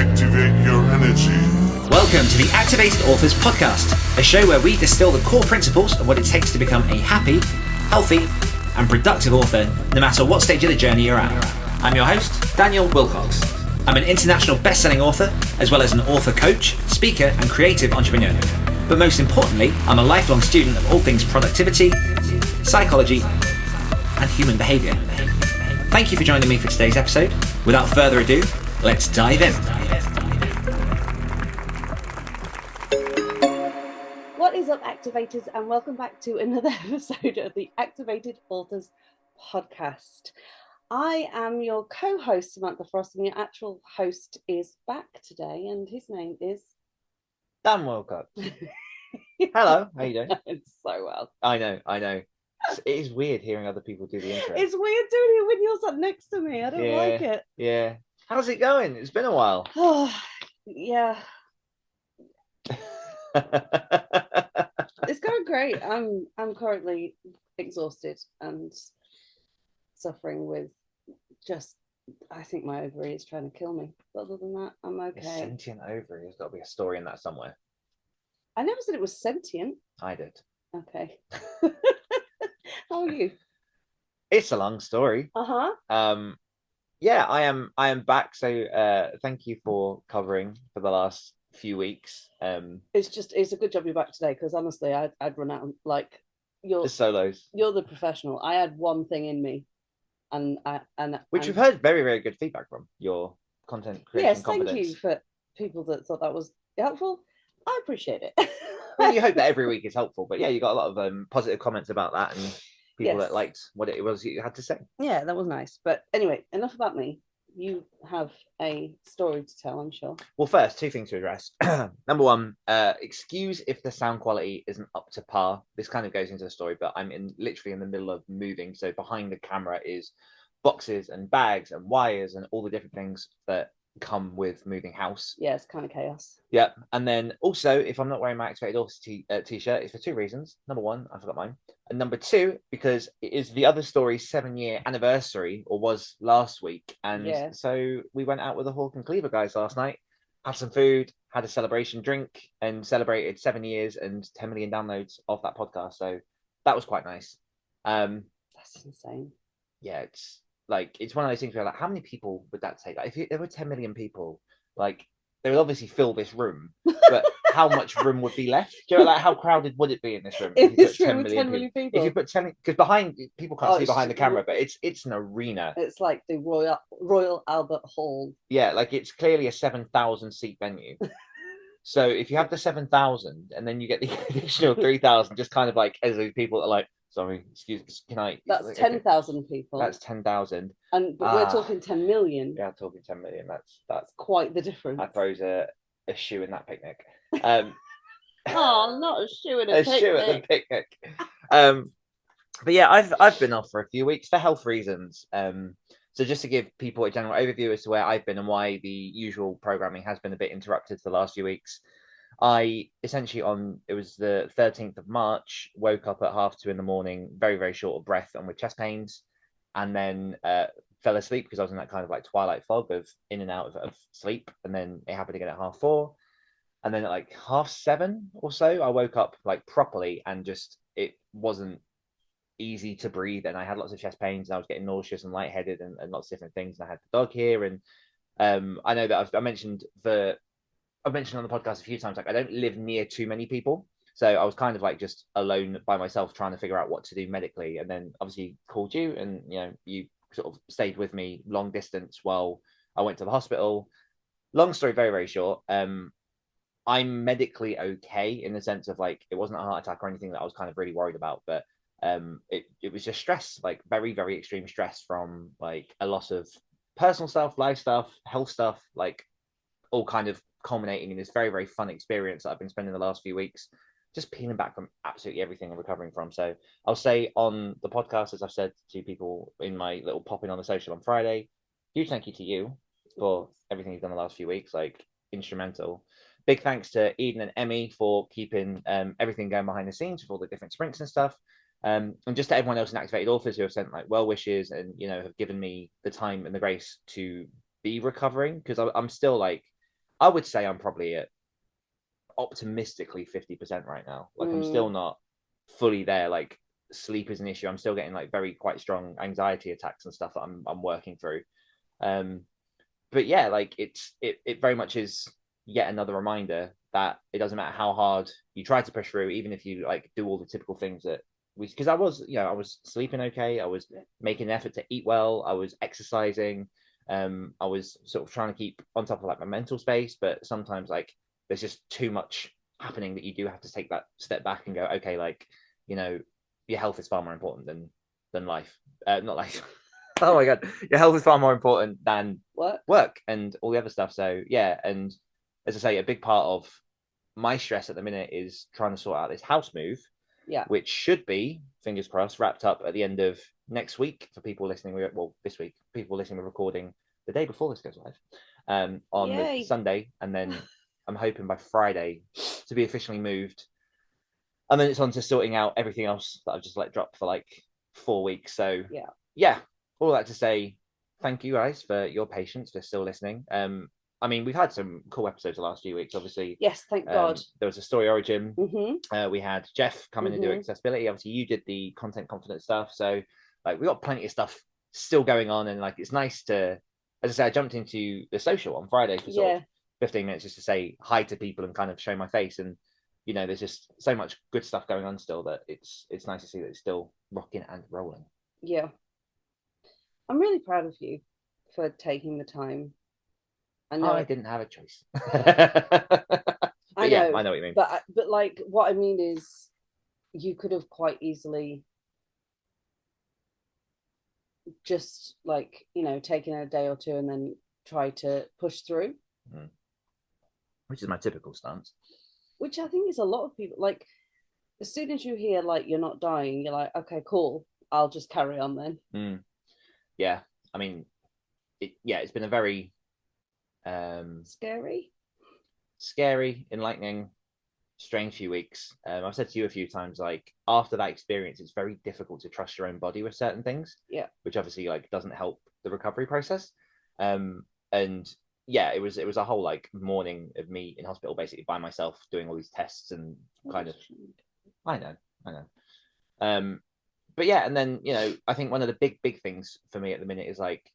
Activate your energy. Welcome to the Activated Authors Podcast, a show where we distill the core principles of what it takes to become a happy, healthy, and productive author, no matter what stage of the journey you're at. I'm your host, Daniel Willcocks. I'm an international best-selling author, as well as an author coach, speaker, and creative entrepreneur. But most importantly, I'm a lifelong student of all things productivity, psychology, and human behaviour. Thank you for joining me for today's episode. Without further ado, let's dive in. What is up, Activators, and welcome back to another episode of the Activated Authors Podcast. I am your co-host, Samantha Frost, and your actual host is back today, and his name is... Daniel Willcocks. Hello, how you doing? It's so well. I know. It is weird hearing other people do the intro. It's weird doing it when you're sat next to me. I don't like it. Yeah. How's it going? It's been a while. Oh, yeah. It's going great. I'm currently exhausted and suffering with just, I think my ovary is trying to kill me. But other than that, I'm okay. A sentient ovary. There's got to be a story in that somewhere. I never said it was sentient. I did. Okay. How are you? It's a long story. Yeah, I am back. So thank you for covering for the last few weeks. It's a good job you're back today, because honestly, I'd run out. Like, The solos. You're the professional. I had one thing in me, which we've heard very, very good feedback from your content creation. Yes, confidence. thank you for people that thought that was helpful. I appreciate it. Well, you hope that every week is helpful, but yeah, you got a lot of positive comments about that and people that liked what it was you had to say. Yeah, that was nice. But anyway, enough about me. You have a story to tell, I'm sure. Well, first, two things to address. Number one, excuse if the sound quality isn't up to par. This kind of goes into the story, but I'm literally in the middle of moving. So behind the camera is boxes and bags and wires and all the different things that come with moving house. Yeah, it's kind of chaos. Yeah. And then also, if I'm not wearing my Activated Authors t-shirt, it's for two reasons. Number one, I forgot mine. And number two, because it is the other story's 7-year anniversary, or was last week. And so we went out with the Hawk and Cleaver guys last night, had some food, had a celebration drink, and celebrated 7 years and 10 million downloads of that podcast. So that was quite nice. That's insane. Yeah, it's one of those things where, like, how many people would that take? Like, if there were 10 million people, like, they would obviously fill this room, but how much room would be left? Do you know, like, how crowded would it be in this room? In this room with 10 million people? If you put 10, because behind, people can't see behind the camera, but it's an arena. It's like the Royal Albert Hall. Yeah, like, it's clearly a 7,000 seat venue. So if you have the 7,000 and then you get the additional 3,000, just kind of like as those people that are like, sorry, excuse, can I? That's 10,000 people. That's 10,000. But we're talking 10 million. Yeah, talking 10 million. That's quite the difference. That throws a shoe in that picnic. Oh, not a shoe in a picnic. Shoe at the picnic. But yeah, I've been off for a few weeks for health reasons. So just to give people a general overview as to where I've been and why the usual programming has been a bit interrupted for the last few weeks. I essentially it was the 13th of March, woke up at 2:30 in the morning, very, very short of breath and with chest pains, and then fell asleep because I was in that kind of like twilight fog of in and out of sleep. And then it happened again at 4:30. And then at like 7:30 or so, I woke up like properly and just, it wasn't easy to breathe. And I had lots of chest pains and I was getting nauseous and lightheaded and lots of different things. And I had the dog here. And I know that I've mentioned on the podcast a few times, like, I don't live near too many people. So I was kind of like just alone by myself trying to figure out what to do medically. And then obviously called you and, you know, you sort of stayed with me long distance while I went to the hospital. Long story, very, very short. I'm medically okay in the sense of, like, it wasn't a heart attack or anything that I was kind of really worried about, but it was just stress, like very, very extreme stress from like a loss of personal stuff, life stuff, health stuff, like all kind of culminating in this very, very fun experience that I've been spending the last few weeks, just peeling back from absolutely everything and recovering from. So I'll say on the podcast, as I've said to people in my little pop in on the social on Friday, huge thank you to you for everything you've done the last few weeks, like instrumental. Big thanks to Eden and Emmy for keeping everything going behind the scenes with all the different sprints and stuff. And just to everyone else in Activated Authors who have sent like well wishes and, you know, have given me the time and the grace to be recovering, because I'm still like, I would say I'm probably at optimistically 50% right now. Like I'm still not fully there. Like sleep is an issue. I'm still getting like quite strong anxiety attacks and stuff that I'm working through. But yeah, like it very much is yet another reminder that it doesn't matter how hard you try to push through, even if you like do all the typical things that because I was sleeping okay, I was making an effort to eat well, I was exercising, I was sort of trying to keep on top of like my mental space, but sometimes like there's just too much happening that you do have to take that step back and go, okay, like your health is far more important than life, not life. Oh my god, your health is far more important than work and all the other stuff. So yeah, and as I say, a big part of my stress at the minute is trying to sort out this house move, which should be, fingers crossed, wrapped up at the end of next week for people listening. Well, this week, people listening, we're recording the day before this goes live, on the Sunday, and then I'm hoping by Friday to be officially moved, and then it's on to sorting out everything else that I've just let drop for like 4 weeks. So yeah, all that to say, thank you guys for your patience, for still listening. I mean, we've had some cool episodes the last few weeks, obviously. Yes, thank God. There was a story origin. We had Jeff come in and do accessibility. Obviously, you did the content confidence stuff. So, like, we got plenty of stuff still going on, and like, it's nice to, as I said, I jumped into the social on Friday for sort of 15 minutes just to say hi to people and kind of show my face. And there's just so much good stuff going on still that it's nice to see that it's still rocking and rolling. Yeah. I'm really proud of you for taking the time. I didn't have a choice. I know what you mean. But like what I mean is you could have quite easily just like, taken a day or two and then try to push through. Which is my typical stance. Which I think is a lot of people. Like, as soon as you hear like you're not dying, you're like, okay, cool, I'll just carry on then. Yeah, I mean, it's been a very scary, enlightening, strange few weeks. I've said to you a few times, like after that experience, it's very difficult to trust your own body with certain things. Which obviously like doesn't help the recovery process. And yeah, it was a whole like morning of me in hospital basically by myself doing all these tests and kind of. I know. But yeah, and then I think one of the big things for me at the minute is like,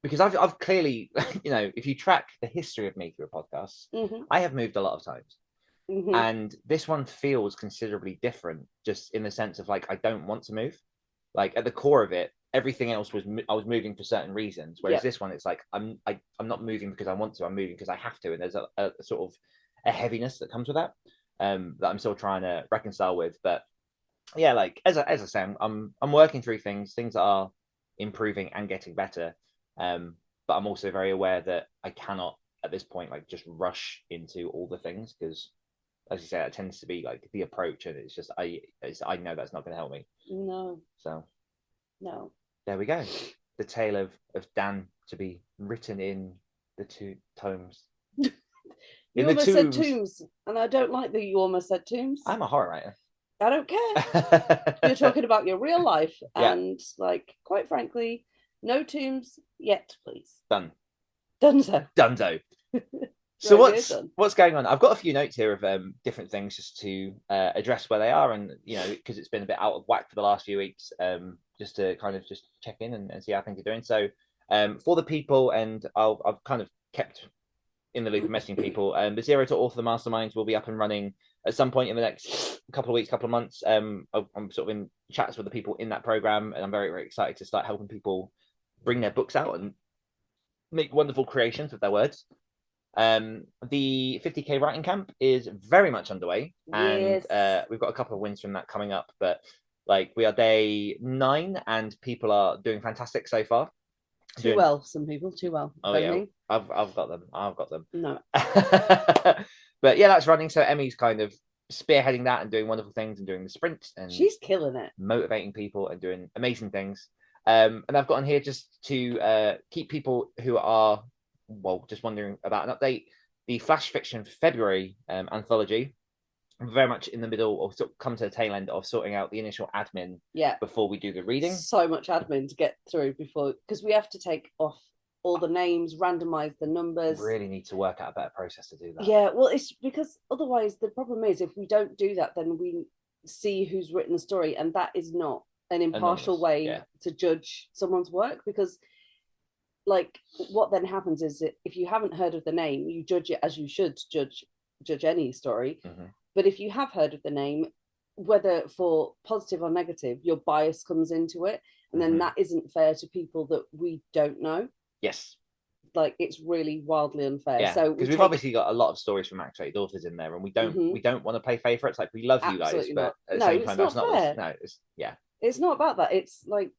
because I've clearly if you track the history of me through a podcast, I have moved a lot of times, and this one feels considerably different, just in the sense of like I don't want to move. Like at the core of it, everything else was I was moving for certain reasons, whereas this one it's like I'm not moving because I want to, I'm moving because I have to, and there's a sort of a heaviness that comes with that that I'm still trying to reconcile with. But yeah, like as I say, I'm working through things that are improving and getting better, but I'm also very aware that I cannot at this point like just rush into all the things, because as you say, that tends to be like the approach, and it's just I know that's not going to help me. No. There we go. The tale of Dan to be written in the 2 tomes. You almost said tombs, and I don't like that you almost said tombs. I'm a horror writer. I don't care. You're talking about your real life, and like, quite frankly, no tombs yet, please. Donezo. So what's going on? I've got a few notes here of different things just to address where they are, and because it's been a bit out of whack for the last few weeks, just to kind of just check in and see how things are doing. So for the people, and I've kind of kept in the loop of messaging people, the Zero to Author Masterminds will be up and running at some point in the next couple of weeks, couple of months. I'm sort of in chats with the people in that program, and I'm very, very excited to start helping people bring their books out and make wonderful creations with their words. The 50k writing camp is very much underway, and we've got a couple of wins from that coming up, but like we are day 9 and people are doing fantastic so far. Some people too well. Oh yeah, I've got them. No. But yeah, that's running. So Emmy's kind of spearheading that and doing wonderful things and doing the sprint, and she's killing it, motivating people and doing amazing things. And I've got on here just to keep people who are just wondering about an update. The Flash Fiction February anthology, I'm very much in the middle, or sort of come to the tail end of sorting out the initial admin before we do the reading. So much admin to get through before, because we have to take off all the names, randomize the numbers. Really need to work out a better process to do that. Yeah, well, it's because otherwise the problem is if we don't do that, then we see who's written the story, and that is not an impartial way to judge someone's work, because like what then happens is that if you haven't heard of the name, you judge it as you should judge any story. But if you have heard of the name, whether for positive or negative, your bias comes into it, and then that isn't fair to people that we don't know. Yes. Like it's really wildly unfair. Yeah, so because we've obviously got a lot of stories from activated authors in there, and we don't want to play favourites. Like, we love you guys, but at the same time, that's not fair. No, it's not about that. It's like,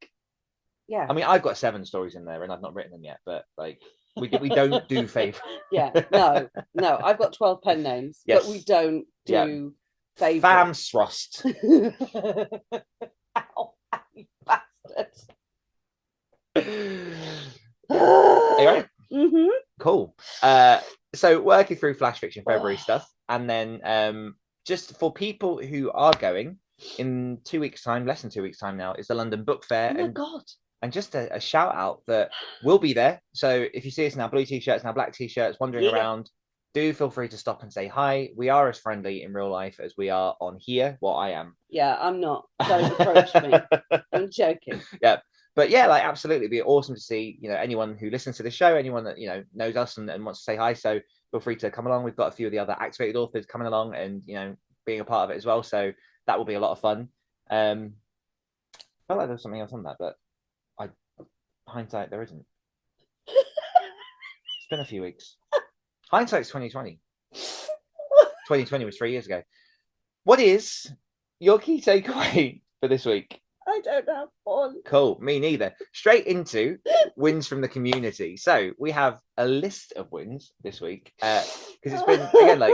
I mean, I've got 7 stories in there, and I've not written them yet. But like, we don't do favourites. No, I've got 12 pen names, but we don't do favourites. Fam Frost. Ow, you bastard. Are you right? Cool. So working through flash fiction February stuff, and then just for people who are going in 2 weeks' time, less than 2 weeks' time now, is the London Book Fair. Oh my god! And just a shout out that we'll be there. So if you see us in our blue t-shirts and our black t-shirts wandering around, do feel free to stop and say hi. We are as friendly in real life as we are on here. Well, I am. Yeah, I'm not. Don't approach me. I'm joking. Yeah. But yeah, like absolutely, it'd be awesome to see, anyone who listens to the show, anyone that, knows us and wants to say hi. So feel free to come along. We've got a few of the other activated authors coming along and, being a part of it as well. So that will be a lot of fun. I felt like there was something else on that, but hindsight, there isn't. It's been a few weeks. Hindsight's 2020. 2020 was 3 years ago. What is your key takeaway for this week? I don't have one. Cool, me neither. Straight into wins from the community. So we have a list of wins this week because it's been, again, like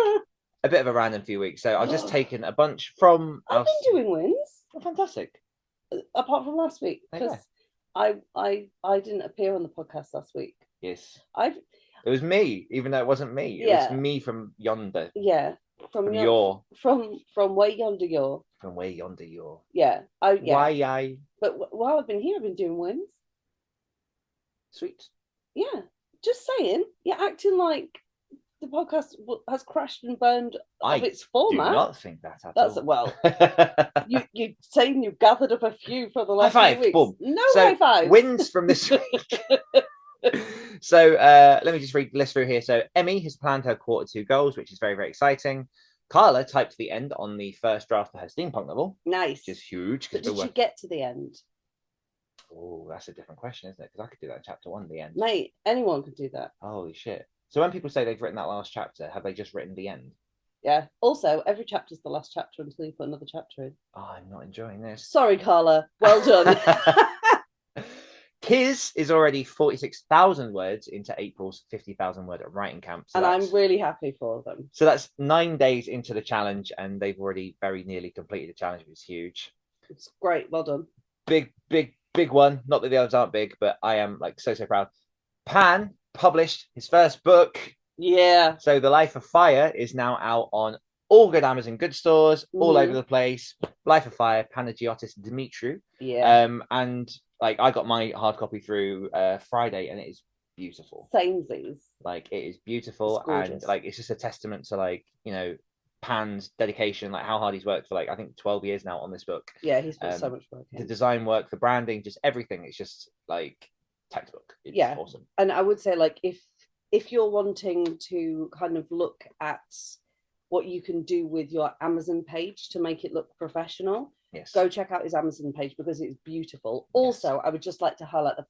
a bit of a random few weeks. So I've just taken a bunch from... I've been doing wins. Oh, fantastic. Apart from last week, because I didn't appear on the podcast last week. Yes. It was me, even though it wasn't me. It was me from yonder. Yeah. From way yonder your. From way yonder your. Yeah. Why I. But while I've been here, I've been doing wins. Sweet. Yeah. Just saying. You're acting like the podcast has crashed and burned of its format. I do not think that at all. Well, you're saying you've gathered up a few for the last few weeks. Boom. No high five. Wins from this week. So let me just read the list through here. So Emmy has planned her Q2 goals, which is very, very exciting. Carla typed the end on the first draft of her steampunk novel. Nice. Which is huge. But did she get to the end? Oh, that's a different question, isn't it? Because I could do that in chapter 1, the end. Mate, anyone could do that. Holy shit. So when people say they've written that last chapter, have they just written the end? Yeah. Also, every chapter is the last chapter until you put another chapter in. Oh, I'm not enjoying this. Sorry, Carla. Well done. Kiz is already 46,000 words into April's 50,000 word writing camp. So and I'm really happy for them. So that's 9 days into the challenge, and they've already very nearly completed the challenge, which is huge. It's great. Well done. Big one. Not that the others aren't big, but I am like so proud. Pan published his first book. Yeah. So The Life of Fire is now out on all good Amazon good stores, all over the place. Life of Fire, Panagiotis Dimitriou. Yeah. And like I got my hard copy through Friday, and it is beautiful. Samesies. Like it is beautiful, and like it's just a testament to like Pan's dedication, like how hard he's worked for like I think 12 years now on this book. Yeah, he's put so much work in. The design work, the branding, just everything. It's just like textbook. It's awesome. And I would say like if you're wanting to kind of look at what you can do with your Amazon page to make it look professional, go check out his Amazon page because it's beautiful. Also, I would just like to highlight the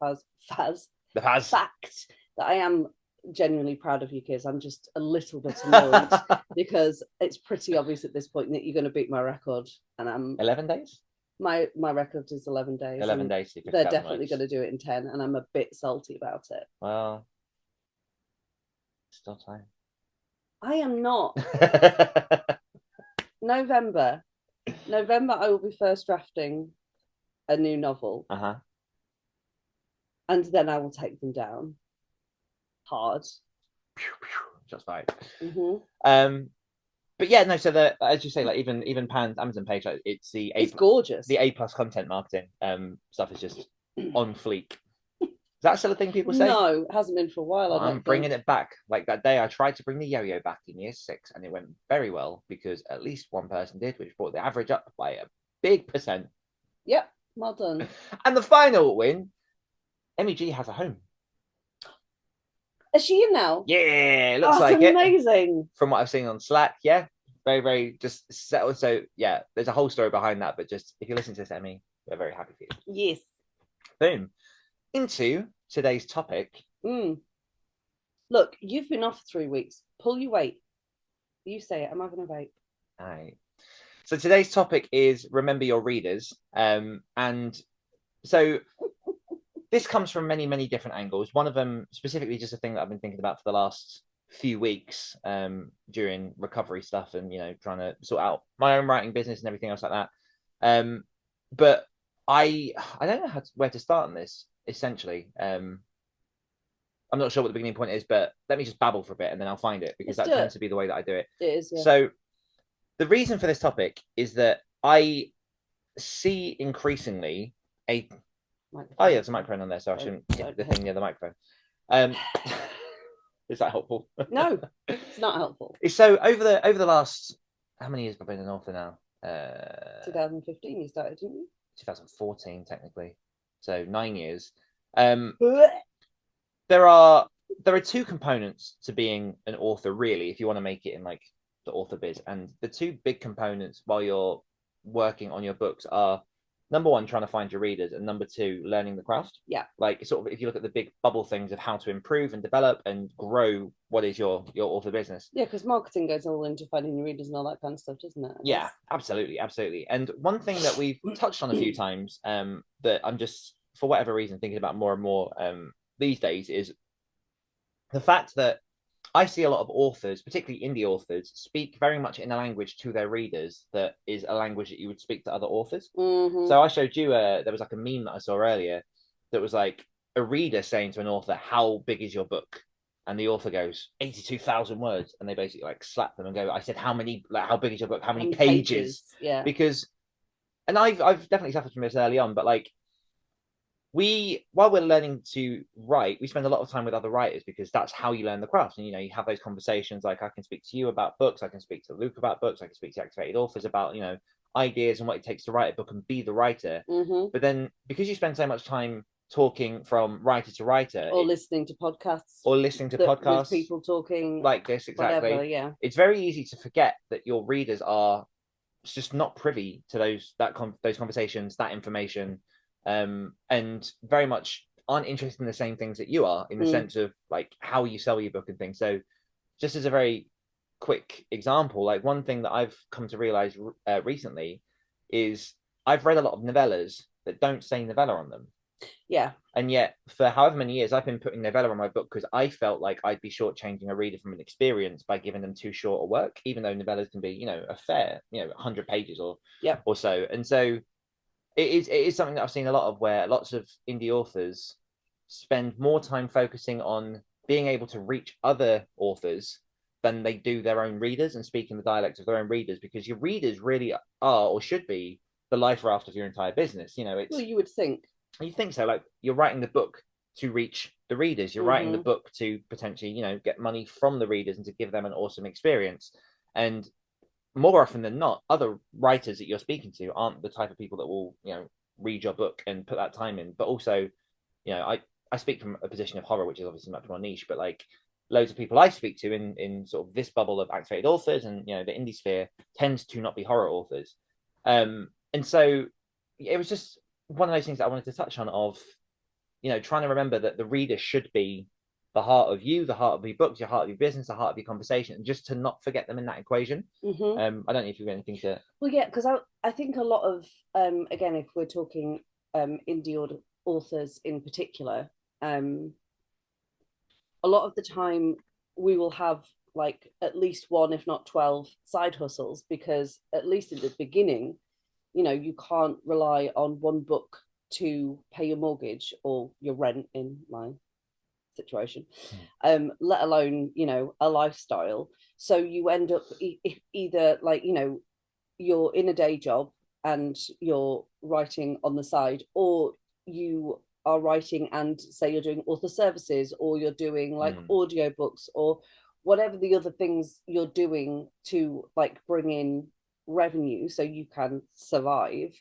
fact that I am genuinely proud of you, kids. I'm just a little bit annoyed because it's pretty obvious at this point that you're going to beat my record, and I'm 11 days. My record is 11 days. 11 days. They're definitely going to do it in 10, and I'm a bit salty about it. Well, still time. I am not. November, I will be first drafting a new novel. And then I will take them down hard. Just right. But yeah, no. So as you say, like even Pan's Amazon page, like it's gorgeous. The A+ content marketing stuff is just on fleek. that still a thing people say? No, it hasn't been for a while. Well, I I'm don't bringing think. it back. Like that day, I tried to bring the yo-yo back in year 6, and it went very well because at least one person did, which brought the average up by a big percent. Yep, well done. And the final win, MEG has a home. Is she in now? Yeah, looks Oh, like that's it. amazing. From what I've seen on Slack, yeah, very, very just settled. So yeah, there's a whole story behind that. But just if you listen to this, Emmy, we're very happy for you. Yes. Boom. Into today's topic. Look, you've been off 3 weeks. Pull your weight. You say it. I'm having a vape. All right. So today's topic is remember your readers. And so this comes from many, many different angles. One of them specifically just a thing that I've been thinking about for the last few weeks during recovery stuff and, trying to sort out my own writing business and everything else like that. But I don't know where to start on this, essentially. I'm not sure what the beginning point is, but let me just babble for a bit and then I'll find it because that tends to be the way that I do it. It is, yeah. So the reason for this topic is that I see increasingly a... Microphone. Oh, yeah, there's a microphone on there, so I shouldn't hit the thing near the microphone. Is that helpful? No, it's not helpful. So over the last... How many years have I been an author now? 2015 you started, didn't you? 2014, technically. So 9 years. There are two components to being an author, really, if you want to make it in like the author biz. And the two big components while you're working on your books are number one, trying to find your readers, and number two, learning the craft. Yeah. Like sort of if you look at the big bubble things of how to improve and develop and grow what is your author business. Yeah, because marketing goes all into finding your readers and all that kind of stuff, doesn't it? Yeah, absolutely. And one thing that we've touched on a few times that I'm just, for whatever reason, thinking about more and more these days is the fact that I see a lot of authors, particularly indie authors, speak very much in a language to their readers that is a language that you would speak to other authors. Mm-hmm. So I showed you, there was like a meme that I saw earlier that was like a reader saying to an author, how big is your book? And the author goes, 82,000 words. And they basically like slap them and go, I said, how big is your book? How many pages? Yeah. Because, and I've definitely suffered from this early on, but like, while we're learning to write, we spend a lot of time with other writers because that's how you learn the craft. And, you have those conversations. Like I can speak to you about books. I can speak to Luke about books. I can speak to activated authors about, ideas and what it takes to write a book and be the writer. Mm-hmm. But then because you spend so much time talking from writer to writer or listening to podcasts with people talking like this, exactly. Whatever, yeah. It's very easy to forget that your readers are just not privy to those conversations, that information. And very much aren't interested in the same things that you are in the sense of like how you sell your book and things. So just as a very quick example, like one thing that I've come to realize recently is I've read a lot of novellas that don't say novella on them. Yeah. And yet for however many years I've been putting novella on my book because I felt like I'd be shortchanging a reader from an experience by giving them too short a work, even though novellas can be, a fair, 100 pages or so. And so it is something that I've seen a lot of, where lots of indie authors spend more time focusing on being able to reach other authors than they do their own readers and speaking the dialect of their own readers, because your readers really are or should be the life raft of your entire business. It's, well, you would think. You think so. Like you're writing the book to reach the readers. You're writing the book to potentially, get money from the readers and to give them an awesome experience. And more often than not, other writers that you're speaking to aren't the type of people that will, read your book and put that time in. But also, I speak from a position of horror, which is obviously much more niche, but like loads of people I speak to in sort of this bubble of activated authors and, the indie sphere tends to not be horror authors. And so it was just one of those things that I wanted to touch on of, trying to remember that the reader should be the heart of you, the heart of your books, your heart of your business, the heart of your conversation, and just to not forget them in that equation. Mm-hmm. I don't know if you've got anything to... Well, yeah, because I think a lot of, again, if we're talking indie authors in particular, a lot of the time we will have like at least one, if not 12 side hustles, because at least in the beginning, you can't rely on one book to pay your mortgage or your rent in my situation, let alone a lifestyle. So you end up either like you're in a day job and you're writing on the side, or you are writing and say you're doing author services, or you're doing like audiobooks, or whatever the other things you're doing to like bring in revenue so you can survive.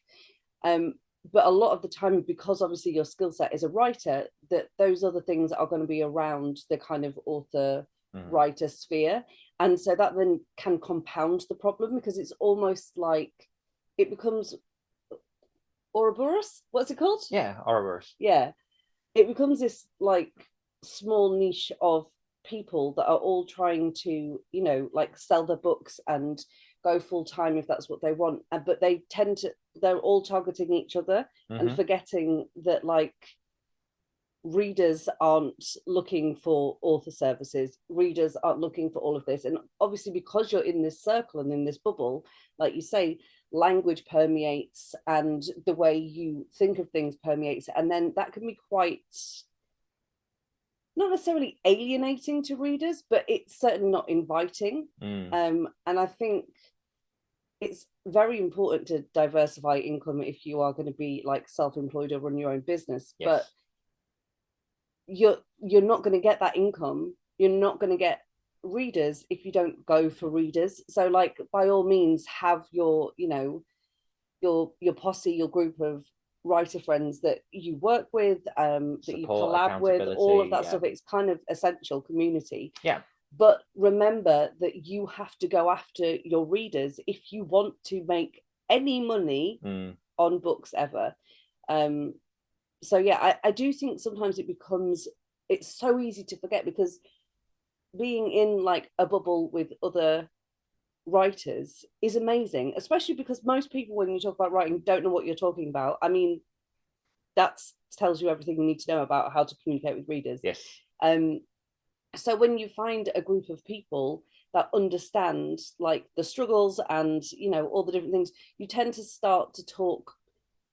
But a lot of the time, because obviously your skill set is a writer, that those other things are going to be around the kind of author writer sphere, and so that then can compound the problem, because it's almost like it becomes Ouroboros. What's it called? Yeah, Ouroboros. Yeah, it becomes this like small niche of people that are all trying to, you know, like sell their books and go full time if that's what they want, but they're all targeting each other and forgetting that like readers aren't looking for author services, readers aren't looking for all of this. And obviously, because you're in this circle and in this bubble, like you say, language permeates and the way you think of things permeates, and then that can be quite, not necessarily alienating to readers, but it's certainly not inviting. And I think it's very important to diversify income if you are going to be like self-employed or run your own business. Yes. But you're not going to get that income, you're not going to get readers if you don't go for readers. So like, by all means, have your, you know, your posse, your group of writer friends that you work with, that you collab with, all of that stuff. It's kind of essential community. Yeah. But remember that you have to go after your readers if you want to make any money on books ever. So yeah, I do think sometimes it's so easy to forget, because being in like a bubble with other writers is amazing, especially because most people, when you talk about writing, don't know what you're talking about. I mean, that tells you everything you need to know about how to communicate with readers. Yes. So when you find a group of people that understand like the struggles and, you know, all the different things, you tend to start to talk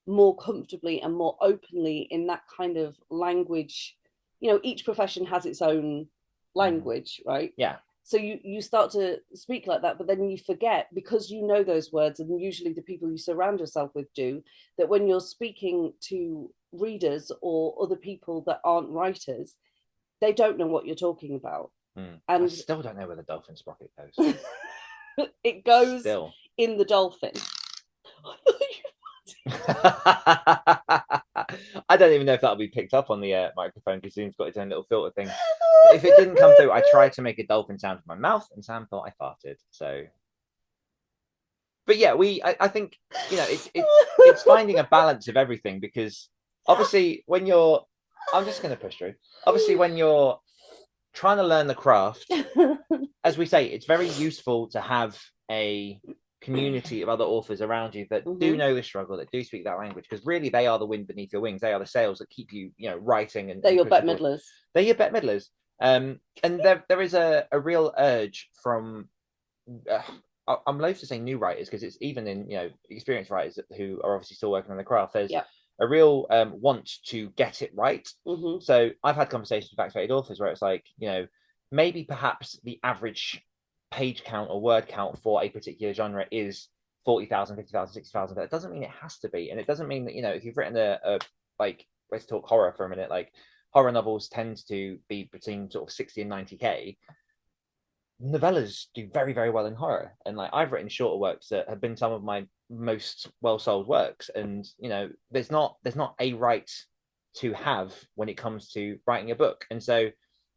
more comfortably and more openly in that kind of language. You know, each profession has its own language, right? Yeah. So you start to speak like that, but then you forget, because you know those words, and usually the people you surround yourself with do, that when you're speaking to readers or other people that aren't writers, they don't know what you're talking about. And I still don't know where the dolphin sprocket goes. It goes in the dolphin. I don't even know if that'll be picked up on the microphone, because Zoom's got its own little filter thing. If it didn't come through, I tried to make a dolphin sound with my mouth, and Sam thought I farted. So, but yeah, I think, you know, it's finding a balance of everything, because obviously when you're, I'm just going to push through. Obviously, when you're trying to learn the craft, as we say, it's very useful to have a community of other authors around you that do know the struggle, that do speak that language, because really they are the wind beneath your wings. They are the sails that keep you, you know, writing. And they're your Bette Midlers. They're your Bette Midlers. And there is a real urge from, I'm loath to say new writers, because it's even in, you know, experienced writers who are obviously still working on the craft. There's a real want to get it right. So I've had conversations with activated authors where it's like, you know, maybe perhaps the average page count or word count for a particular genre is 40,000, 50,000, 60,000, but it doesn't mean it has to be. And it doesn't mean that, you know, if you've written a like, let's talk horror for a minute, like horror novels tend to be between sort of 60 and 90K. Novellas do very, very well in horror. And like, I've written shorter works that have been some of my most well-sold works. And, you know, there's not a right to have when it comes to writing a book. And so,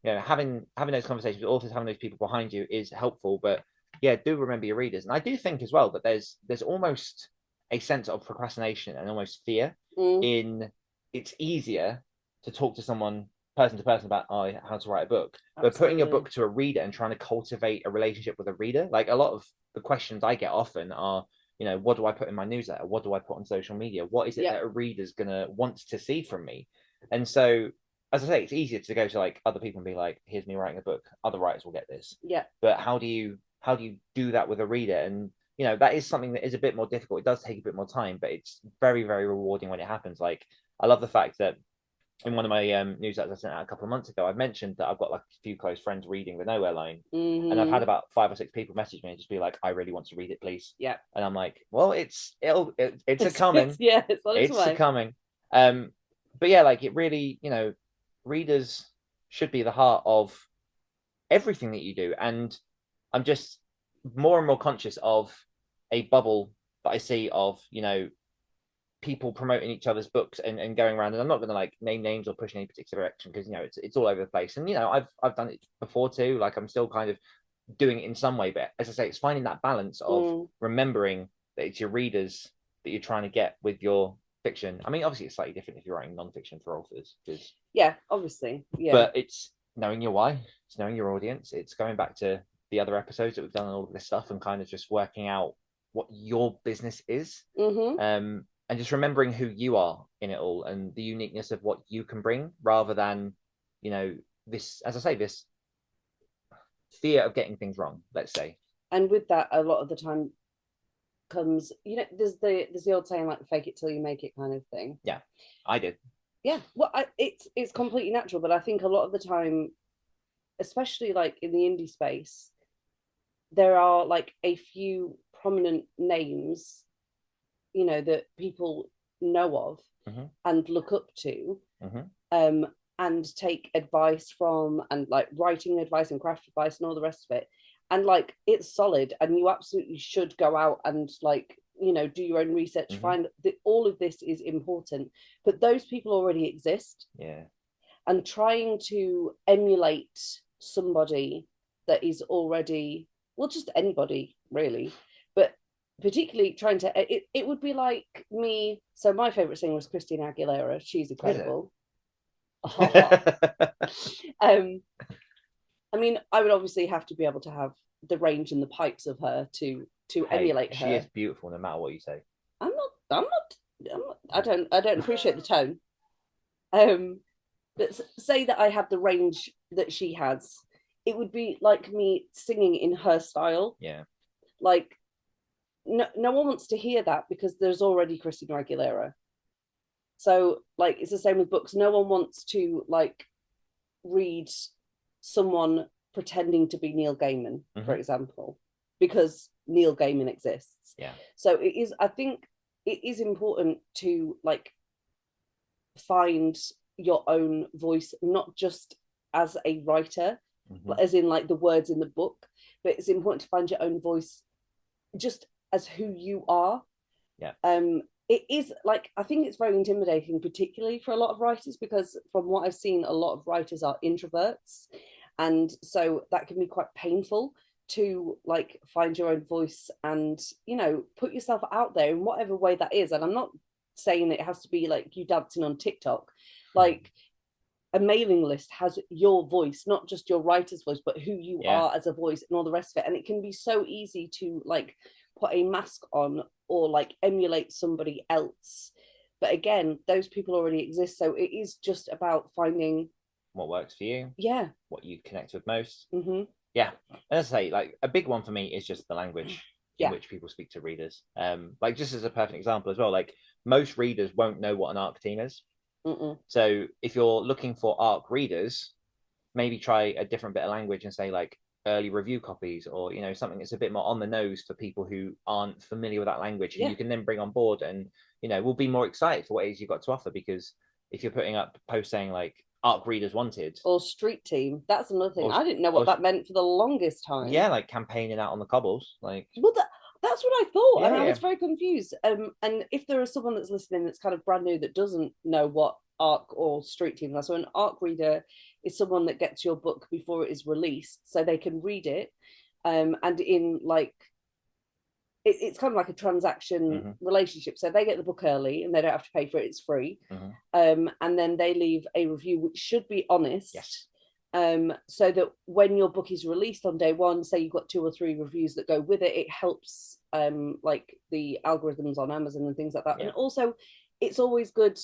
you know, having those conversations with authors, having those people behind you is helpful. But yeah, do remember your readers. And I do think as well that there's almost a sense of procrastination and almost fear in, it's easier to talk to someone person to person about how to write a book. Absolutely. But putting your book to a reader and trying to cultivate a relationship with a reader, like a lot of the questions I get often are, you know, what do I put in my newsletter? What do I put on social media? What is it that a reader's gonna want to see from me? And so, as I say, it's easier to go to like other people and be like, here's me writing a book, other writers will get this. Yeah. But how do you do that with a reader? And, you know, that is something that is a bit more difficult. It does take a bit more time, but it's very, very rewarding when it happens. Like, I love the fact that in one of my newsletters I sent out a couple of months ago, I mentioned that I've got like a few close friends reading The Nowhere Line, and I've had about 5 or 6 people message me and just be like, I really want to read it, please. Yeah. And I'm like, well, it's a coming. It's a coming. But but yeah, like it really, readers should be the heart of everything that you do. And I'm just more and more conscious of a bubble that I see of, people promoting each other's books and going around. And I'm not going to like name names or push in any particular direction because it's all over the place. And I've done it before too. Like I'm still kind of doing it in some way, but as I say, it's finding that balance of remembering that it's your readers that you're trying to get with your fiction. I mean, obviously, it's slightly different if you're writing non-fiction for authors, because obviously, but it's knowing your why, it's knowing your audience. It's going back to the other episodes that we've done and all of this stuff, and kind of just working out what your business is. And just remembering who you are in it all and the uniqueness of what you can bring, rather than, this, as I say, this fear of getting things wrong, let's say. And with that, a lot of the time comes, there's the old saying, like, fake it till you make it kind of thing. Yeah, I did. Yeah, well, it's completely natural, but I think a lot of the time, especially like in the indie space, there are like a few prominent names, that people know of and look up to, and take advice from, and like writing advice and craft advice and all the rest of it. And like, it's solid, and you absolutely should go out and like, do your own research, find that all of this is important. But those people already exist. Yeah. And trying to emulate somebody that is already, well, just anybody really, but particularly trying to, it would be like me. So my favorite singer was Christina Aguilera. She's incredible. I mean, I would obviously have to be able to have the range and the pipes of her to emulate her. She is beautiful, no matter what you say. I don't appreciate the tone. But say that I had the range that she has, it would be like me singing in her style. Yeah. Like, no one wants to hear that because there's already Christina Aguilera. So like, it's the same with books. No one wants to like read someone pretending to be Neil Gaiman, for example, because Neil Gaiman exists. Yeah. So I think it is important to like find your own voice, not just as a writer, but as in like the words in the book, but it's important to find your own voice just as who you are. Yeah. It is like, I think it's very intimidating, particularly for a lot of writers, because from what I've seen, a lot of writers are introverts, and so that can be quite painful to like find your own voice and put yourself out there in whatever way that is. And I'm not saying it has to be like you dancing on TikTok. Like, a mailing list has your voice, not just your writer's voice, but who you are as a voice and all the rest of it. And it can be so easy to like put a mask on or like emulate somebody else. But again, those people already exist. So it is just about finding what works for you. Yeah. What you connect with most. Yeah. And as I say, like a big one for me is just the language in which people speak to readers. Like, just as a perfect example as well, like most readers won't know what an ARC team is. So if you're looking for ARC readers, maybe try a different bit of language and say like early review copies, or something that's a bit more on the nose for people who aren't familiar with that language, and you can then bring on board, and we'll be more excited for what it is you've got to offer. Because if you're putting up posts saying like ARC readers wanted, or street team, that's another thing. I didn't know what that meant for the longest time. Yeah, like campaigning out on the cobbles, like, well, that's what I thought. I was very confused. And if there is someone that's listening that's kind of brand new that doesn't know what ARC or street team are, so an ARC reader is someone that gets your book before it is released, so they can read it, and in like it's kind of like a transaction relationship. So they get the book early and they don't have to pay for it; it's free. And then they leave a review which should be honest. Yes. So that when your book is released on day one, say you've got 2 or 3 reviews that go with it, it helps like the algorithms on Amazon and things like that. And also, it's always good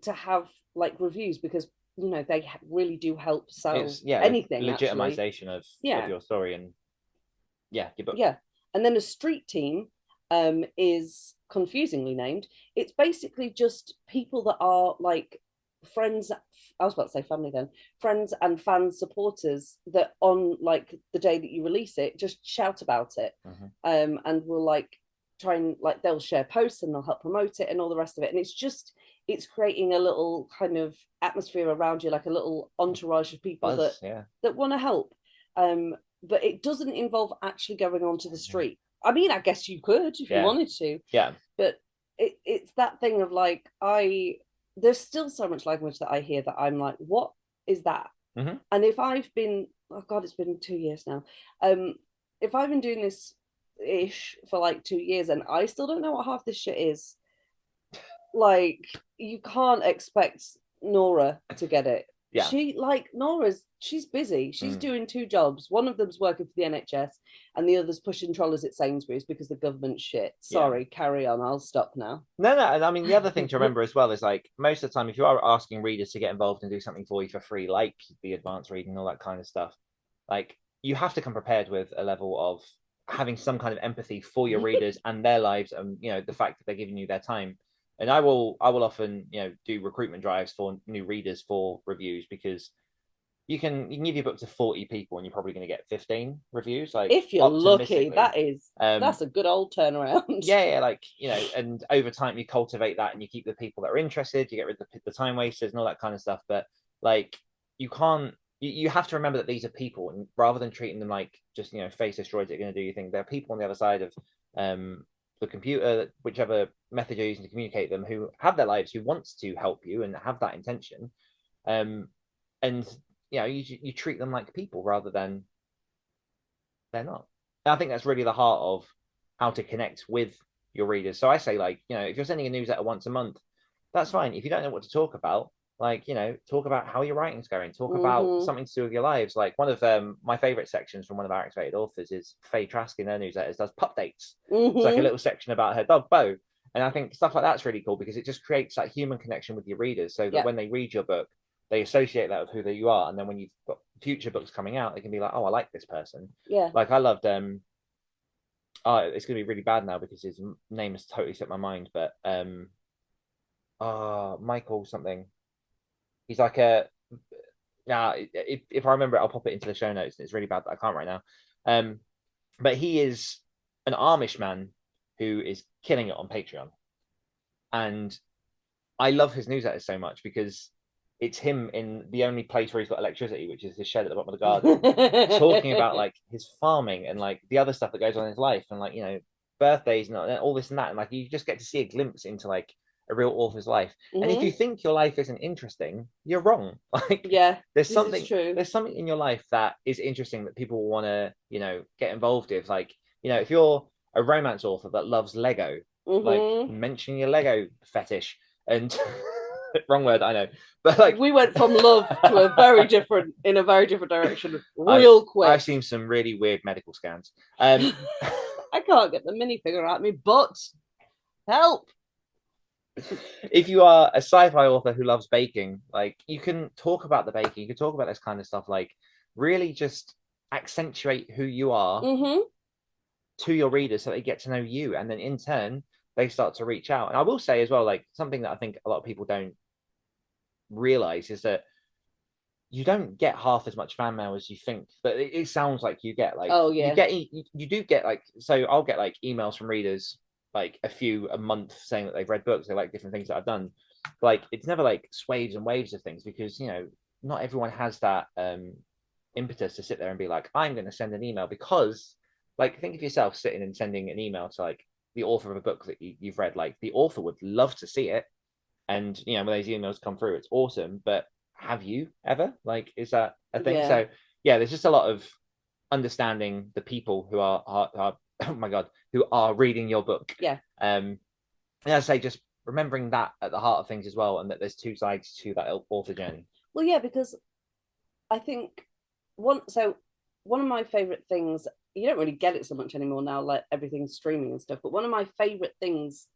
to have like reviews, because they really do help sell anything. Legitimization of your story and your book. Yeah. And then a street team is confusingly named. It's basically just people that are like friends, I was about to say family then, friends and fan supporters that on like the day that you release it, just shout about it, and will like try and like, they'll share posts and they'll help promote it and all the rest of it. And it's just, it's creating a little kind of atmosphere around you, like a little entourage of people that want to help. But it doesn't involve actually going onto the street. I mean, I guess you could if you wanted to. Yeah. But it's that thing of like, there's still so much language that I hear that I'm like, what is that? Mm-hmm. And if I've been, oh God, it's been 2 years now. If I've been doing this ish for like 2 years and I still don't know what half this shit is, like, you can't expect Nora to get it. Yeah. She's busy. She's doing 2 jobs. One of them's working for the NHS and the other's pushing trolleys at Sainsbury's because the government's shit. Sorry, carry on. I'll stop now. No. I mean, the other thing to remember as well is, like, most of the time, if you are asking readers to get involved and do something for you for free, like the advanced reading and all that kind of stuff, like, you have to come prepared with a level of having some kind of empathy for your readers and their lives, and, you know, the fact that they're giving you their time. And I will often, you know, do recruitment drives for new readers for reviews, because you can give your book to 40 people and you're probably going to get 15 reviews. Like, if you're lucky, that's a good old turnaround. Yeah, like, you know, and over time you cultivate that and you keep the people that are interested, you get rid of the time wasters and all that kind of stuff. But, like, you have to remember that these are people, and rather than treating them like just, you know, faceless droids that are going to do your thing, they're people on the other side of the computer, whichever method you're using to communicate them, who have their lives, who wants to help you and have that intention. And, you know, you treat them like people rather than they're not. And I think that's really the heart of how to connect with your readers. So I say, like, you know, if you're sending a newsletter once a month, that's fine. If you don't know what to talk about, like, you know, talk about how your writing's going, talk about something to do with your lives. Like, one of my favorite sections from one of our activated authors is Faye Trask in their newsletters does pup dates. It's like a little section about her dog Bo. And I think stuff like that's really cool, because it just creates that human connection with your readers, so that when they read your book, they associate that with who you are. And then when you've got future books coming out, they can be like, oh, I like this person. Yeah. Like, I loved it's going to be really bad now because his name has totally slipped my mind, but Michael something. He's like if I remember it, I'll pop it into the show notes. It's really bad that I can't right now. But he is an Amish man who is killing it on Patreon. And I love his newsletters so much because it's him in the only place where he's got electricity, which is his shed at the bottom of the garden, talking about, like, his farming and, like, the other stuff that goes on in his life, and, like, you know, birthdays and all this and that. And, like, you just get to see a glimpse into, like, a real author's life. And if you think your life isn't interesting, you're wrong. Like, there's something in your life that is interesting that people want to, you know, get involved with. Like, you know, if you're a romance author that loves Lego, like, mention your Lego fetish. And wrong word, I know, but, like, we went from love to a very different direction real quick. I've seen some really weird medical scans. I can't get the minifigure at me, but help. If you are a sci-fi author who loves baking, like, you can talk about the baking, you can talk about this kind of stuff, like, really just accentuate who you are to your readers so they get to know you, and then in turn they start to reach out. And I will say as well, like, something that I think a lot of people don't realize is that you don't get half as much fan mail as you think, but it sounds like you get. Like, you do get, like, so I'll get, like, emails from readers, like, a month, saying that they've read books, they like different things that I've done. Like, it's never like swaves and waves of things, because, you know, not everyone has that impetus to sit there and be like, I'm going to send an email. Because, like, think of yourself sitting and sending an email to, like, the author of a book that you've read. Like, the author would love to see it, and, you know, when those emails come through, it's awesome. But have you ever, like, is that a thing? So yeah, there's just a lot of understanding the people who are oh my god, who are reading your book. And as I say, just remembering that at the heart of things as well, and that there's two sides to that author journey. Well, yeah, because I think one of my favorite things, you don't really get it so much anymore now, like everything's streaming and stuff, but one of my favorite things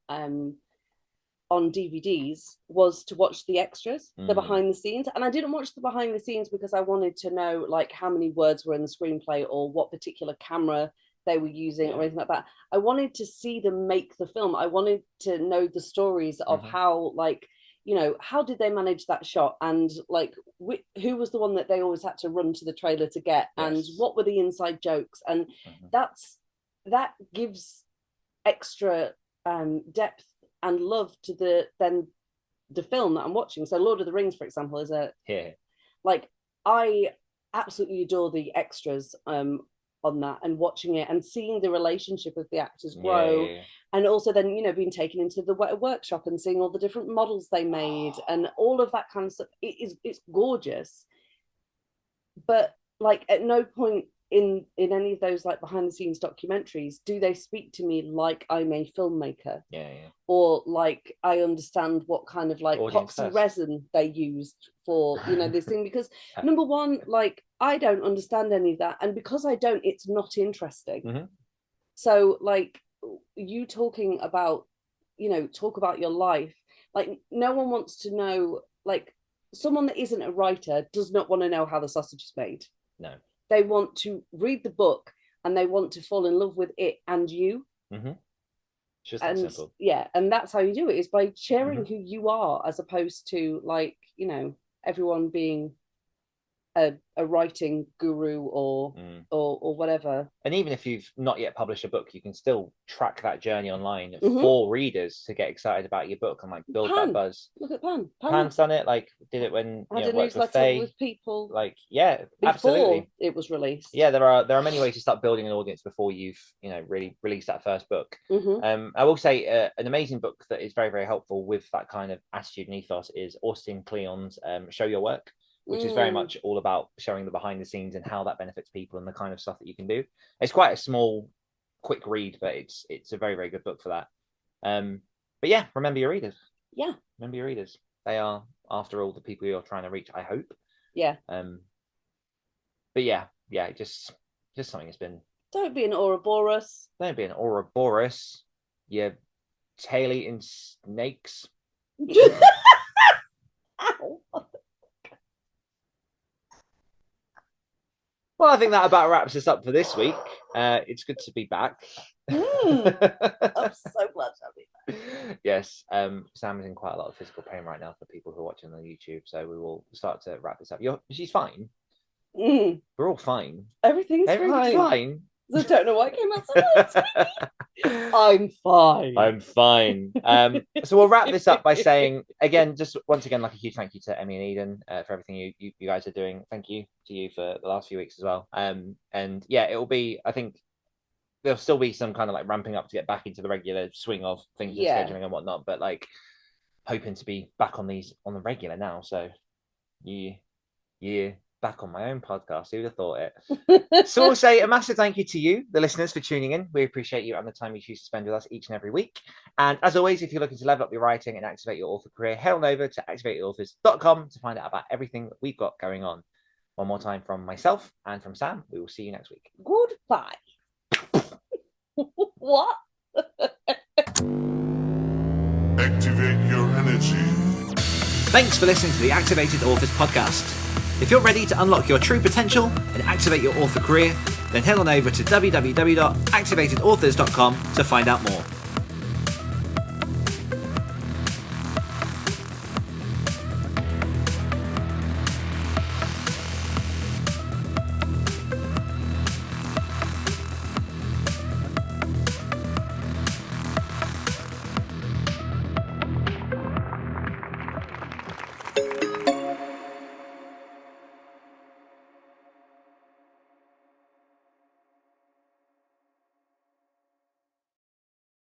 on DVDs was to watch the extras, the behind the scenes. And I didn't watch the behind the scenes because I wanted to know, like, how many words were in the screenplay or what particular camera they were using or anything like that. I wanted to see them make the film. I wanted to know the stories of how, like, you know, how did they manage that shot, and, like, who was the one that they always had to run to the trailer to get, and what were the inside jokes, and that gives extra depth and love to the the film that I'm watching. So Lord of the Rings, for example, is Yeah. like, I absolutely adore the extras on that, and watching it and seeing the relationship of the actors grow, and also then, you know, being taken into the workshop and seeing all the different models they made and all of that kind of stuff. It's gorgeous. But like, at no point in any of those like behind the scenes documentaries do they speak to me like I'm a filmmaker, or like I understand what kind of like epoxy resin they used for, you know, this thing, because number one, like, I don't understand any of that, and because I don't, it's not interesting. So like, you talking about, you know, talk about your life, like, no one wants to know, like, someone that isn't a writer does not want to know how the sausage is made. No. They want to read the book and they want to fall in love with it and you. Just that simple. Yeah, and that's how you do it, is by sharing who you are, as opposed to, like, you know, everyone being a writing guru or whatever. And even if you've not yet published a book, you can still track that journey online for readers to get excited about your book and like build that buzz. Look at Pan. Pan's done it, like, did it when I had a newsletter with people, like, before absolutely it was released. Yeah, there are many ways to start building an audience before you've, you know, really released that first book. I will say an amazing book that is very, very helpful with that kind of attitude and ethos is Austin Kleon's Show Your Work, which is very much all about showing the behind the scenes and how that benefits people and the kind of stuff that you can do. It's quite a small, quick read, but it's a very, very good book for that. But yeah, remember your readers. Yeah. Remember your readers. They are, after all, the people you're trying to reach, I hope. Yeah. But yeah, just something that's been... Don't be an Ouroboros. Don't be an Ouroboros, you tail-eating snakes. Ow. Well, I think that about wraps us up for this week. It's good to be back. I'm so glad to be back. Yes, Sam is in quite a lot of physical pain right now for people who are watching on YouTube, so we will start to wrap this up. She's fine. We're all fine. Everything's fine. I don't know why it came out so late. I'm fine. So we'll wrap this up by saying, again, just once again, like, a huge thank you to Emmy and Eden for everything you guys are doing. Thank you to you for the last few weeks as well. And yeah, it will be, I think there'll still be some kind of like ramping up to get back into the regular swing of things and scheduling and whatnot, but like hoping to be back on the regular now. So yeah. Back on my own podcast. Who'd have thought it? So we'll say a massive thank you to you, the listeners, for tuning in. We appreciate you and the time you choose to spend with us each and every week. And as always, if you're looking to level up your writing and activate your author career, head on over to activateyourauthors.com to find out about everything that we've got going on. One more time from myself and from Sam. We will see you next week. Goodbye. What? Activate your energy. Thanks for listening to the Activated Authors podcast. If you're ready to unlock your true potential and activate your author career, then head on over to www.activatedauthors.com to find out more.